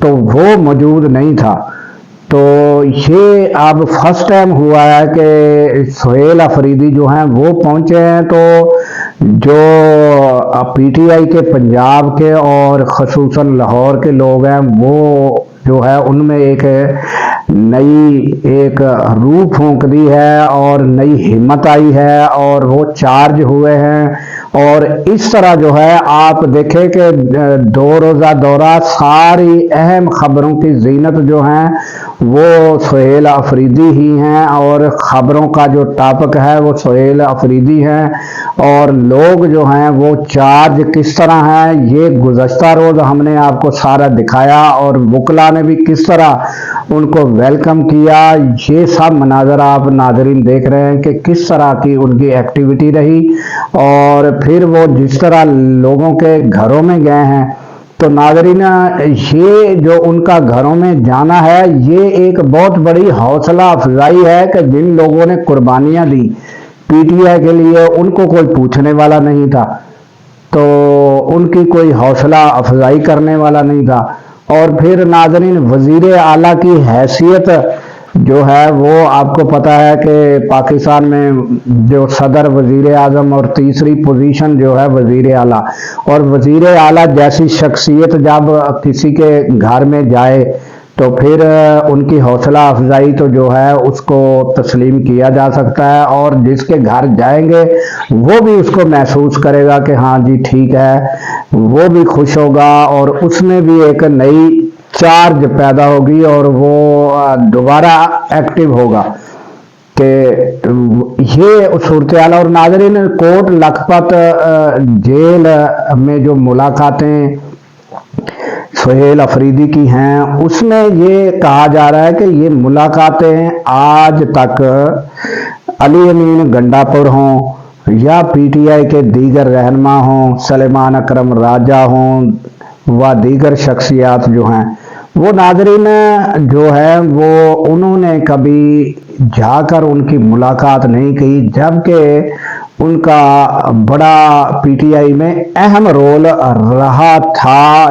تو وہ موجود نہیں تھا. تو یہ اب فرسٹ ٹائم ہوا ہے کہ سہیل افریدی جو ہیں وہ پہنچے ہیں. تو جو پی ٹی آئی کے پنجاب کے اور خصوصاً لاہور کے لوگ ہیں وہ جو ہے ان میں ایک نئی ایک روح پھونک دی ہے اور نئی ہمت آئی ہے اور وہ چارج ہوئے ہیں. اور اس طرح جو ہے آپ دیکھیں کہ 2 روزہ دورہ ساری اہم خبروں کی زینت جو ہیں وہ سہیل افریدی ہی ہیں اور خبروں کا جو ٹاپک ہے وہ سہیل افریدی ہیں. اور لوگ جو ہیں وہ چارج کس طرح ہیں یہ گزشتہ روز ہم نے آپ کو سارا دکھایا اور وکلا نے بھی کس طرح ان کو ویلکم کیا. یہ سب مناظر آپ ناظرین دیکھ رہے ہیں کہ کس طرح کی ان کی ایکٹیویٹی رہی. اور پھر وہ جس طرح لوگوں کے گھروں میں گئے ہیں تو ناظرین یہ جو ان کا گھروں میں جانا ہے یہ ایک بہت بڑی حوصلہ افزائی ہے کہ جن لوگوں نے قربانیاں دی پی ٹی آئی کے لیے ان کو کوئی پوچھنے والا نہیں تھا, تو ان کی کوئی حوصلہ افزائی کرنے والا نہیں تھا. اور پھر ناظرین وزیر اعلیٰ کی حیثیت جو ہے وہ آپ کو پتہ ہے کہ پاکستان میں جو صدر وزیر اعظم اور تیسری پوزیشن جو ہے وزیر اعلیٰ, اور وزیر اعلیٰ جیسی شخصیت جب کسی کے گھر میں جائے تو پھر ان کی حوصلہ افزائی تو جو ہے اس کو تسلیم کیا جا سکتا ہے. اور جس کے گھر جائیں گے وہ بھی اس کو محسوس کرے گا کہ ہاں جی ٹھیک ہے, وہ بھی خوش ہوگا اور اس میں بھی ایک نئی چارج پیدا ہوگی اور وہ دوبارہ ایکٹیو ہوگا کہ یہ صورتحال. اور ناظرین کوٹ لکھپت جیل میں جو ملاقاتیں سہیل افریدی کی ہیں اس میں یہ کہا جا رہا ہے کہ یہ ملاقاتیں آج تک علی امین گنڈا پور ہوں یا پی ٹی آئی کے دیگر رہنما ہوں, سلیمان اکرم راجہ ہوں و دیگر شخصیات جو ہیں وہ ناظرین جو ہے وہ انہوں نے کبھی جا کر ان کی ملاقات نہیں کی, جبکہ ان کا بڑا پی ٹی آئی میں اہم رول رہا تھا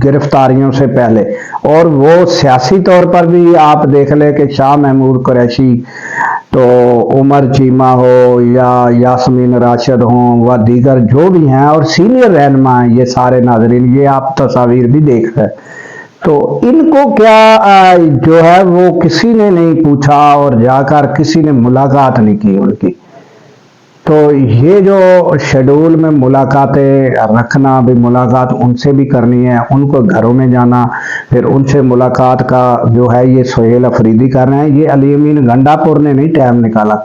گرفتاریوں سے پہلے. اور وہ سیاسی طور پر بھی آپ دیکھ لیں کہ شاہ محمود قریشی تو عمر چیمہ ہو یا یاسمین راشد ہوں و دیگر جو بھی ہیں اور سینئر رہنما ہیں یہ سارے ناظرین یہ آپ تصاویر بھی دیکھ رہے ہیں, تو ان کو کیا جو ہے وہ کسی نے نہیں پوچھا اور جا کر کسی نے ملاقات نہیں کی ان کی. تو یہ جو شیڈول میں ملاقاتیں رکھنا بھی ملاقات ان سے بھی کرنی ہے, ان کو گھروں میں جانا پھر ان سے ملاقات کا جو ہے یہ سہیل افریدی کر رہے ہیں. یہ علی امین گنڈا پور نے نہیں ٹائم نکالا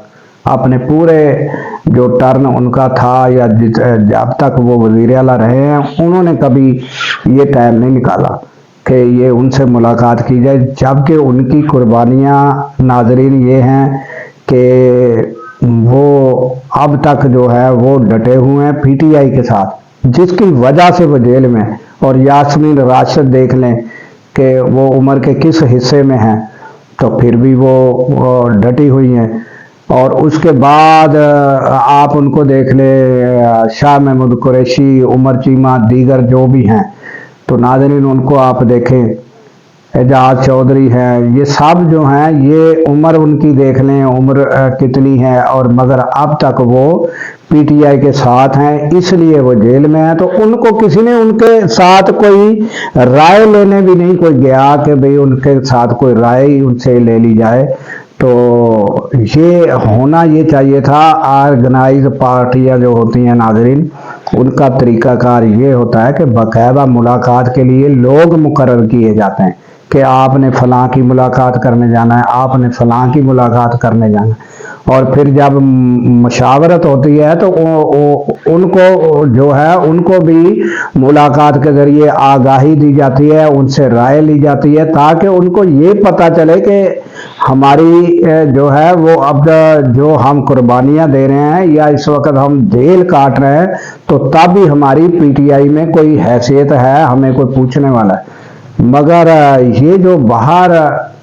اپنے پورے جو ٹرن ان کا تھا یا جب تک وہ وزیر اعلیٰ رہے ہیں انہوں نے کبھی یہ ٹائم نہیں نکالا کہ یہ ان سے ملاقات کی جائے, جبکہ ان کی قربانیاں ناظرین یہ ہیں کہ وہ اب تک جو ہے وہ ڈٹے ہوئے ہیں پی ٹی آئی کے ساتھ جس کی وجہ سے وہ جیل میں. اور یاسمین راشد دیکھ لیں کہ وہ عمر کے کس حصے میں ہیں تو پھر بھی وہ ڈٹی ہوئی ہیں. اور اس کے بعد آپ ان کو دیکھ لیں شاہ محمود قریشی, عمر چیمہ, دیگر جو بھی ہیں, تو ناظرین ان کو آپ دیکھیں اعجاز چودھری ہے, یہ سب جو ہیں یہ عمر ان کی دیکھ لیں عمر کتنی ہے اور مگر اب تک وہ پی ٹی آئی کے ساتھ ہیں اس لیے وہ جیل میں ہیں. تو ان کو کسی نے ان کے ساتھ کوئی رائے لینے بھی نہیں کوئی گیا کہ بھئی ان کے ساتھ کوئی رائے ہی ان سے لے لی جائے. تو یہ ہونا یہ چاہیے تھا. آرگنائز پارٹیاں جو ہوتی ہیں ناظرین ان کا طریقہ کار یہ ہوتا ہے کہ باقاعدہ ملاقات کے لیے لوگ مقرر کیے جاتے ہیں کہ آپ نے فلاں کی ملاقات کرنے جانا ہے, آپ نے فلاں کی ملاقات کرنے جانا ہے. اور پھر جب مشاورت ہوتی ہے تو ان کو جو ہے ان کو بھی ملاقات کے ذریعے آگاہی دی جاتی ہے, ان سے رائے لی جاتی ہے تاکہ ان کو یہ پتہ چلے کہ ہماری جو ہے وہ اب جو ہم قربانیاں دے رہے ہیں یا اس وقت ہم جیل کاٹ رہے ہیں تو تب بھی ہماری پی ٹی آئی میں کوئی حیثیت ہے, ہمیں کوئی پوچھنے والا ہے. مگر یہ جو باہر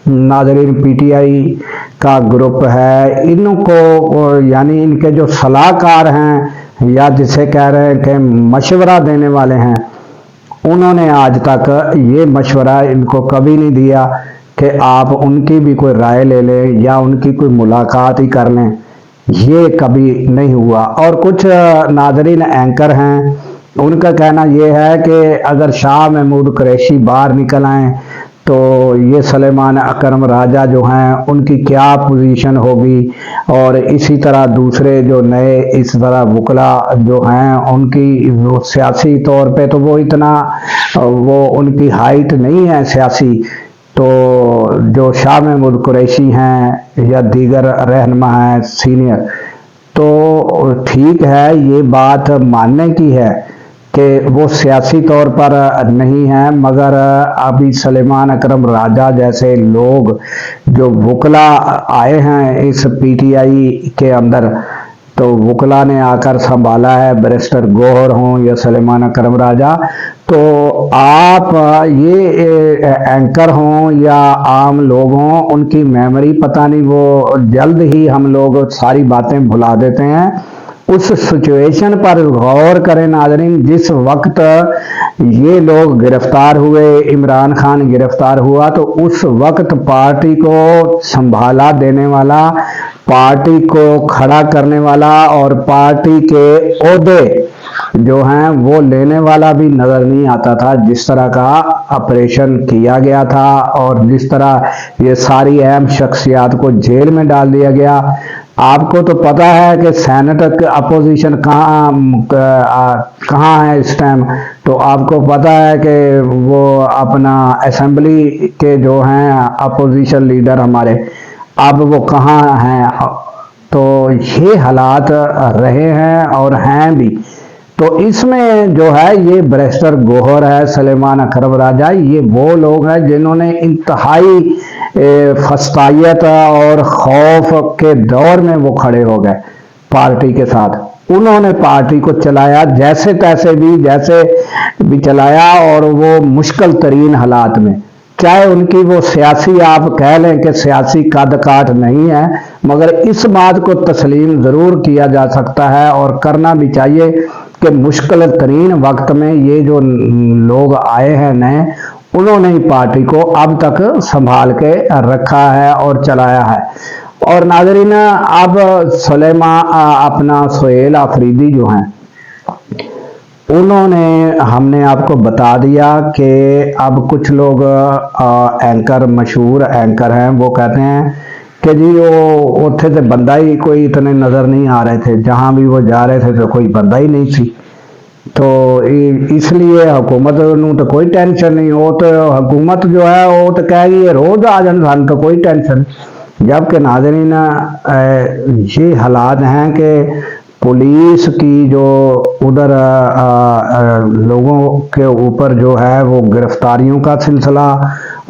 ناظرین پی ٹی آئی کا گروپ ہے ان کو یعنی ان کے جو صلاح کار ہیں یا جسے کہہ رہے ہیں کہ مشورہ دینے والے ہیں انہوں نے آج تک یہ مشورہ ان کو کبھی نہیں دیا کہ آپ ان کی بھی کوئی رائے لے لیں یا ان کی کوئی ملاقات ہی کر لیں، یہ کبھی نہیں ہوا۔ اور کچھ ناظرین اینکر ہیں، ان کا کہنا یہ ہے کہ اگر شاہ محمود قریشی باہر نکل آئیں تو یہ سلیمان اکرم راجہ جو ہیں ان کی کیا پوزیشن ہوگی، اور اسی طرح دوسرے جو نئے اس طرح وکلا جو ہیں ان کی وہ سیاسی طور پہ تو وہ اتنا وہ ان کی ہائٹ نہیں ہے سیاسی، تو جو شاہ محمود قریشی ہیں یا دیگر رہنما ہیں سینئر، تو ٹھیک ہے یہ بات ماننے کی ہے کہ وہ سیاسی طور پر نہیں ہیں، مگر ابھی سلیمان اکرم راجہ جیسے لوگ جو وکلا آئے ہیں اس پی ٹی آئی کے اندر، تو وکلا نے آ کر سنبھالا ہے، بیرسٹر گوہر ہوں یا سلیمان اکرم راجہ، تو آپ یہ اینکر ہوں یا عام لوگ ہوں، ان کی میموری پتہ نہیں، وہ جلد ہی ہم لوگ ساری باتیں بھلا دیتے ہیں۔ اس سچویشن پر غور کریں ناظرین، جس وقت یہ لوگ گرفتار ہوئے، عمران خان گرفتار ہوا، تو اس وقت پارٹی کو سنبھالا دینے والا، پارٹی کو کھڑا کرنے والا اور پارٹی کے عہدے جو ہیں وہ لینے والا بھی نظر نہیں آتا تھا، جس طرح کا آپریشن کیا گیا تھا اور جس طرح یہ ساری اہم شخصیات کو جیل میں ڈال دیا گیا۔ آپ کو تو پتہ ہے کہ سینٹ اپوزیشن کہاں ہے اس ٹائم، تو آپ کو پتہ ہے کہ وہ اپنا اسمبلی کے جو ہیں اپوزیشن لیڈر ہمارے، اب وہ کہاں ہیں، تو یہ حالات رہے ہیں اور ہیں بھی۔ تو اس میں جو ہے یہ بیرسٹر گوہر ہے، سلیمان اکرم راجہ، یہ وہ لوگ ہیں جنہوں نے انتہائی فسطائیت اور خوف کے دور میں وہ کھڑے ہو گئے پارٹی کے ساتھ، انہوں نے پارٹی کو چلایا جیسے بھی چلایا، اور وہ مشکل ترین حالات میں، چاہے ان کی وہ سیاسی آپ کہہ لیں کہ سیاسی قد کاٹ نہیں ہے، مگر اس بات کو تسلیم ضرور کیا جا سکتا ہے اور کرنا بھی چاہیے کہ مشکل ترین وقت میں یہ جو لوگ آئے ہیں نئے، انہوں نے پارٹی کو اب تک سنبھال کے رکھا ہے اور چلایا ہے۔ اور ناظرین اب اپنا سہیل آفریدی جو ہیں، انہوں نے ہم نے آپ کو بتا دیا کہ اب کچھ لوگ اینکر، مشہور اینکر ہیں، وہ کہتے ہیں کہ جی وہ اتھے سے بندہ ہی کوئی اتنے نظر نہیں آ رہے تھے، جہاں بھی وہ جا رہے تھے تو کوئی بندہ ہی نہیں سی، تو اس لیے حکومت نو تو کوئی ٹینشن نہیں، وہ تو حکومت جو ہے وہ تو کہے گی روز آ جان، سان تو کوئی ٹینشن۔ جبکہ ناظرین یہ حالات ہیں کہ پولیس کی جو ادھر لوگوں کے اوپر جو ہے وہ گرفتاریوں کا سلسلہ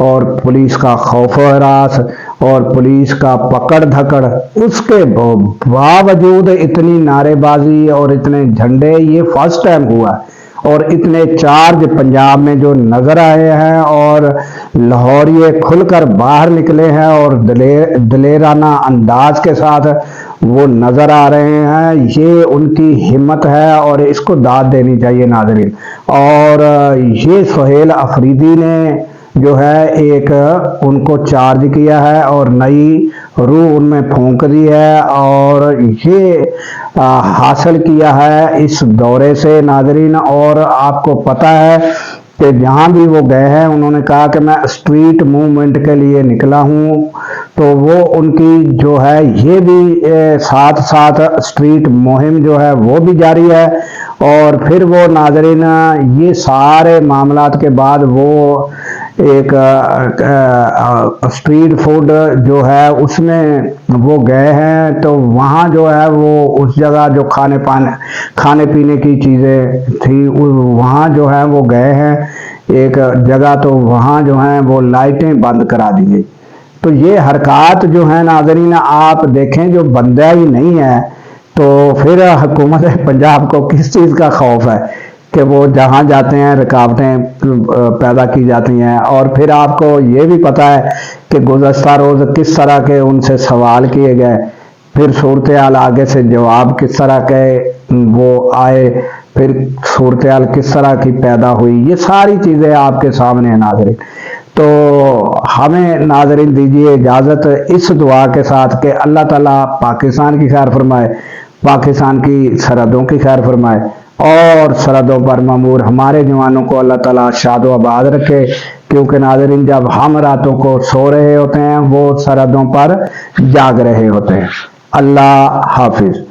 اور پولیس کا خوف و ہراس اور پولیس کا پکڑ دھکڑ، اس کے باوجود اتنی نعرے بازی اور اتنے جھنڈے، یہ فرسٹ ٹائم ہوا ہے، اور اتنے چارج پنجاب میں جو نظر آئے ہیں اور لاہوریے کھل کر باہر نکلے ہیں اور دلیرانہ انداز کے ساتھ وہ نظر آ رہے ہیں، یہ ان کی ہمت ہے اور اس کو داد دینی چاہیے ناظرین۔ اور یہ سہیل آفریدی نے جو ہے ایک ان کو چارج کیا ہے اور نئی روح ان میں پھونک دی ہے، اور یہ حاصل کیا ہے اس دورے سے ناظرین۔ اور آپ کو پتہ ہے کہ جہاں بھی وہ گئے ہیں انہوں نے کہا کہ میں اسٹریٹ موومنٹ کے لیے نکلا ہوں، تو وہ ان کی جو ہے یہ بھی ساتھ ساتھ اسٹریٹ مہم جو ہے وہ بھی جاری ہے۔ اور پھر وہ ناظرین یہ سارے معاملات کے بعد وہ ایک اسٹریٹ فوڈ جو ہے اس میں وہ گئے ہیں، تو وہاں جو ہے وہ اس جگہ جو کھانے پینے کی چیزیں تھی وہاں جو ہے وہ گئے ہیں ایک جگہ، تو وہاں جو ہیں وہ لائٹیں بند کرا دی گئی۔ تو یہ حرکات جو ہیں ناظرین آپ دیکھیں جو بندہ ہی نہیں ہے، تو پھر حکومت پنجاب کو کس چیز کا خوف ہے کہ وہ جہاں جاتے ہیں رکاوٹیں پیدا کی جاتی ہیں۔ اور پھر آپ کو یہ بھی پتہ ہے کہ گزشتہ روز کس طرح کے ان سے سوال کیے گئے، پھر صورتحال آگے سے جواب کس طرح کے وہ آئے، پھر صورتحال کس طرح کی پیدا ہوئی، یہ ساری چیزیں آپ کے سامنے ہیں ناظرین۔ تو ہمیں ناظرین دیجیے اجازت اس دعا کے ساتھ کہ اللہ تعالیٰ پاکستان کی خیر فرمائے، پاکستان کی سرحدوں کی خیر فرمائے، اور سرحدوں پر مامور ہمارے جوانوں کو اللہ تعالیٰ شاد و آباد رکھے، کیونکہ ناظرین جب ہم راتوں کو سو رہے ہوتے ہیں وہ سرحدوں پر جاگ رہے ہوتے ہیں۔ اللہ حافظ۔